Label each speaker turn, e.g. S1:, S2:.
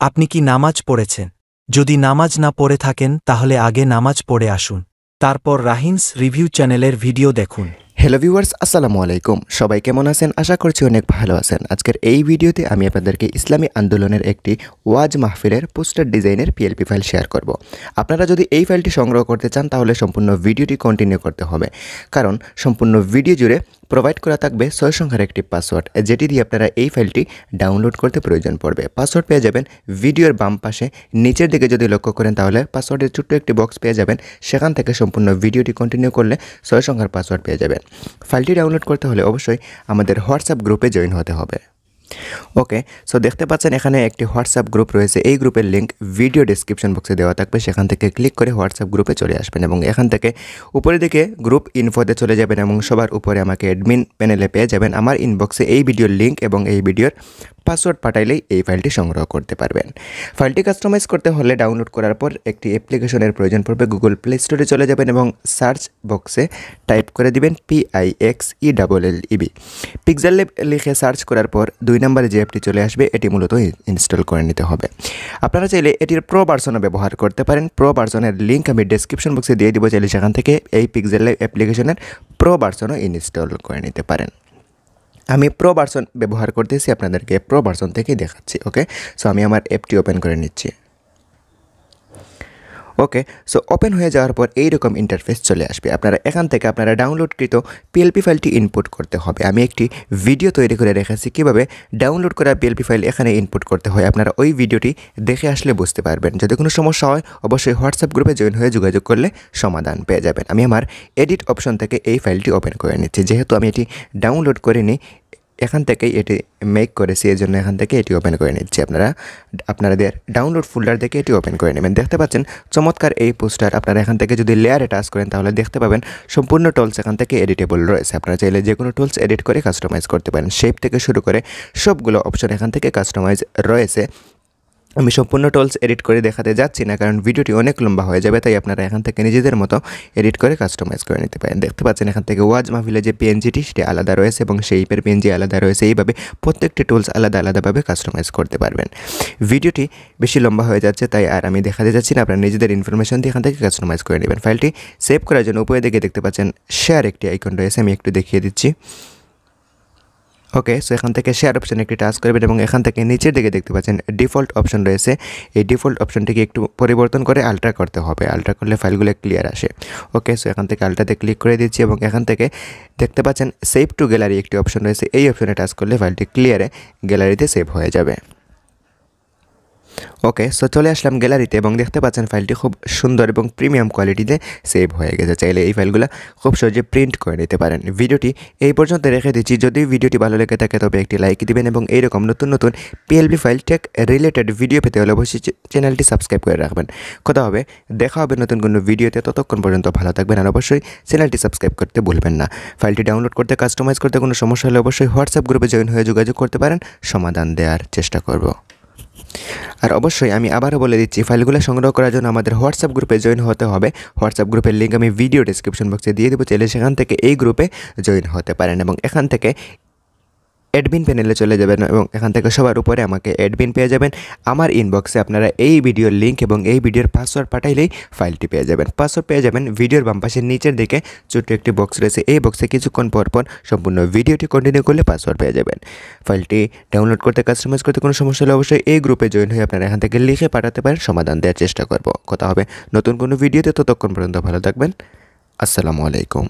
S1: আপনি কি নামাজ পড়েছেন? যদি নামাজ না পড়ে থাকেন তাহলে আগে নামাজ পড়ে আসুন। তারপর রাহিমস রিভিউ চ্যানেলের ভিডিও দেখুন।
S2: হ্যালো ভিউয়ার্স, আসসালামু আলাইকুম। সবাই কেমন আছেন? আশা করছি অনেক ভালো আছেন। আজকের এই ভিডিওতে আমি আপনাদেরকে ইসলামী আন্দোলনের একটি ওয়াজ মাহফিলের পোস্টার ডিজাইনের পিএলপি ফাইল শেয়ার করব। আপনারা যদি এই ফাইলটি সংগ্রহ করতে চান তাহলে সম্পূর্ণ ভিডিওটি কন্টিনিউ করতে হবে, কারণ সম্পূর্ণ ভিডিও জুড়ে প্রোভাইড করা থাকবে 6 সংখ্যার একটি পাসওয়ার্ড, যেটি দিয়ে আপনারা এই ফাইলটি ডাউনলোড করতে প্রয়োজন পড়বে। পাসওয়ার্ড পেয়ে যাবেন ভিডিওর বাম পাশে নিচের দিকে। যদি লক্ষ্য করেন তাহলে পাসওয়ার্ডের ছোট্ট একটি বক্স পেয়ে যাবেন, সেখান থেকে সম্পূর্ণ ভিডিওটি কন্টিনিউ করলে 6 সংখ্যার পাসওয়ার্ড পেয়ে যাবেন। ফাইলটি ডাউনলোড করতে হলে অবশ্যই আমাদের হোয়াটসঅ্যাপ গ্রুপে জয়েন হতে হবে। ওকে, সো দেখতে পাচ্ছেন এখানে একটি হোয়াটসঅ্যাপ গ্রুপ রয়েছে। এই গ্রুপের লিঙ্ক ভিডিও ডেসক্রিপশন বক্সে দেওয়া থাকবে, সেখান থেকে ক্লিক করে হোয়াটসঅ্যাপ গ্রুপে চলে আসবেন এবং এখান থেকে উপরের দিকে গ্রুপ ইনফোতে চলে যাবেন এবং সবার উপরে আমাকে অ্যাডমিন প্যানেলে পেয়ে যাবেন। আমার ইনবক্সে এই ভিডিওর লিঙ্ক এবং এই ভিডিওর পাসওয়ার্ড পাঠাইলেই এই ফাইলটি সংগ্রহ করতে পারবেন। ফাইলটি কাস্টমাইজ করতে হলে ডাউনলোড করার পর একটি অ্যাপ্লিকেশনের প্রয়োজন পড়বে। গুগল প্লে স্টোরে চলে যাবেন এবং সার্চ বক্সে টাইপ করে দিবেন PIXELLEB। পিক্সেল ল্যাব লিখে সার্চ করার পর 2 নম্বরে যে অ্যাপটি চলে আসবে এটি মূলত ইনস্টল করে নিতে হবে। আপনারা চাইলে এটির প্রো ভার্সনও ব্যবহার করতে পারেন। প্রো ভার্সনের লিঙ্ক আমি ডেসক্রিপশন বক্সে দিয়ে দিব, চাইলে সেখান থেকে এই পিক্সেল ল্যাব অ্যাপ্লিকেশনের প্রো ভার্সনও ইনস্টল করে নিতে পারেন। আমি প্রো ভার্সন ব্যবহার করতেছি, আপনাদেরকে প্রো ভার্সন থেকেই দেখাচ্ছি। ওকে, সো আমি আমার অ্যাপটি ওপেন করে নিচ্ছি। ওকে, সো ওপেন হয়ে যাওয়ার পর এইরকম ইন্টারফেস চলে আসবে। আপনারা এখান থেকে আপনারা ডাউনলোডকৃত পিএলপি ফাইলটি ইনপুট করতে হবে। আমি একটি ভিডিও তৈরি করে রেখেছি কীভাবে ডাউনলোড করা পিএলপি ফাইল এখানে ইনপুট করতে হয়। আপনারা ওই ভিডিওটি দেখে আসলে বুঝতে পারবেন। যদি কোনো সমস্যা হয় অবশ্যই হোয়াটসঅ্যাপ গ্রুপে জয়েন হয়ে যোগাযোগ করলে সমাধান পেয়ে যাবেন। আমি আমার এডিট অপশন থেকে এই ফাইলটি ওপেন করে নিচ্ছি। যেহেতু আমি এটি ডাউনলোড করে নিই, এখান থেকেই এটি মেক করেছি, এই জন্য এখান থেকে এটি ওপেন করে নিচ্ছি। আপনাদের ডাউনলোড ফোল্ডার থেকে এটি ওপেন করে নেবেন। দেখতে পাচ্ছেন চমৎকার এই পোস্টার। আপনারা এখান থেকে যদি লেয়ারে টাচ করেন তাহলে দেখতে পাবেন সম্পূর্ণ টুলস এখান থেকে এডিটেবল রয়েছে। আপনারা চাইলে যে কোনো টুলস এডিট করে কাস্টমাইজ করতে পারেন। শেপ থেকে শুরু করে সবগুলো অপশন এখান থেকে কাস্টমাইজ রয়েছে। আমি সম্পূর্ণ টুলস এডিট করে দেখাতে যাচ্ছি না, কারণ ভিডিওটি অনেক লম্বা হয়ে যাবে, তাই আপনারা এখান থেকে নিজেদের মতো এডিট করে কাস্টমাইজ করে নিতে পারেন। দেখতে পাচ্ছেন এখান থেকে ওয়াজ মাহফিলের যে পিএনজিটি সেটি আলাদা রয়েছে এবং শেপের পিএনজি আলাদা রয়েছে। এইভাবে প্রত্যেকটি টুলস আলাদা আলাদাভাবে কাস্টমাইজ করতে পারবেন। ভিডিওটি বেশি লম্বা হয়ে যাচ্ছে, তাই আর আমি দেখাতে যাচ্ছি না। আপনারা নিজেদের ইনফরমেশন দিয়ে এখান থেকে কাস্টমাইজ করে নেবেন। ফাইলটি সেভ করার জন্য উপরে দিকে দেখতে পাচ্ছেন শেয়ার একটি আইকন রয়েছে, আমি একটু দেখিয়ে দিচ্ছি। ওকে, সো এখান থেকে শেয়ার অপশানে একটি টাচ করবেন এবং এখান থেকে নিচের দিকে দেখতে পাচ্ছেন ডিফল্ট অপশন রয়েছে। এই ডিফল্ট অপশনটিকে একটু পরিবর্তন করে আলট্রা করতে হবে। আলট্রা করলে ফাইলগুলো ক্লিয়ার আসে। ওকে, সো এখান থেকে আলট্রাতে ক্লিক করে দিচ্ছি এবং এখান থেকে দেখতে পাচ্ছেন সেভ টু গ্যালারি একটি অপশন রয়েছে। এই অপশনে টাচ করলে ফাইলটি ক্লিয়ারে গ্যালারিতে সেভ হয়ে যাবে। ওকে, সো চলে আসলাম গ্যালারিতে এবং দেখতে পাচ্ছেন ফাইলটি খুব সুন্দর এবং প্রিমিয়াম কোয়ালিটিতে সেভ হয়ে গেছে। চাইলে এই ফাইলগুলো খুব সহজে প্রিন্ট করে নিতে পারেন। ভিডিওটি এই পর্যন্ত রেখে দিচ্ছি। যদি ভিডিওটি ভালো লেগে থাকে তবে একটি লাইক দিবেন এবং এইরকম নতুন নতুন PLP file tech related video পেতে হলে অবশ্যই চ্যানেলটি সাবস্ক্রাইব করে রাখবেন। কথা হবে, দেখা হবে নতুন কোনো ভিডিওতে। ততক্ষণ পর্যন্ত ভালো থাকবেন আর অবশ্যই চ্যানেলটি সাবস্ক্রাইব করতে ভুলবেন না। ফাইলটি ডাউনলোড করতে, কাস্টমাইজ করতে কোনো সমস্যা হলে অবশ্যই হোয়াটসঅ্যাপ গ্রুপে জয়েন হয়ে যোগাযোগ করতে পারেন, সমাধান দেওয়ার চেষ্টা করব। আর অবশ্যই আমি আবারও বলে দিচ্ছি, ফাইলগুলো সংগ্রহ করার জন্য আমাদের হোয়াটসঅ্যাপ গ্রুপে জয়েন হতে হবে। হোয়াটসঅ্যাপ গ্রুপের লিঙ্ক আমি ভিডিও ডেসক্রিপশন বক্সে দিয়ে দেবো, চাইলে সেখান থেকে এই গ্রুপে জয়েন হতে পারেন এবং এখান থেকে অ্যাডমিন প্যানেলে চলে যাবেন এবং এখান থেকে সবার উপরে আমাকে অ্যাডমিন পেয়ে যাবেন। আমার ইনবক্সে আপনারা এই ভিডিওর লিঙ্ক এবং এই ভিডিওর পাসওয়ার্ড পাঠাইলেই ফাইলটি পেয়ে যাবেন। পাসওয়ার্ড পেয়ে যাবেন ভিডিওর বাম পাশের নিচের দিকে ছোট্ট একটি বক্স রয়েছে। এই বক্সে কিছুক্ষণ পর সম্পূর্ণ ভিডিওটি কন্টিনিউ করলে পাসওয়ার্ড পেয়ে যাবেন। ফাইলটি ডাউনলোড করতে, কাস্টমাইজ করতে কোনো সমস্যা হলে অবশ্যই এই গ্রুপে জয়েন হয়ে আপনারা এখান থেকে লিখে পাঠাতে পারেন, সমাধান দেওয়ার চেষ্টা করব। কথা হবে নতুন কোনো ভিডিওতে। ততক্ষণ পর্যন্ত ভালো থাকবেন। আসসালামু আলাইকুম।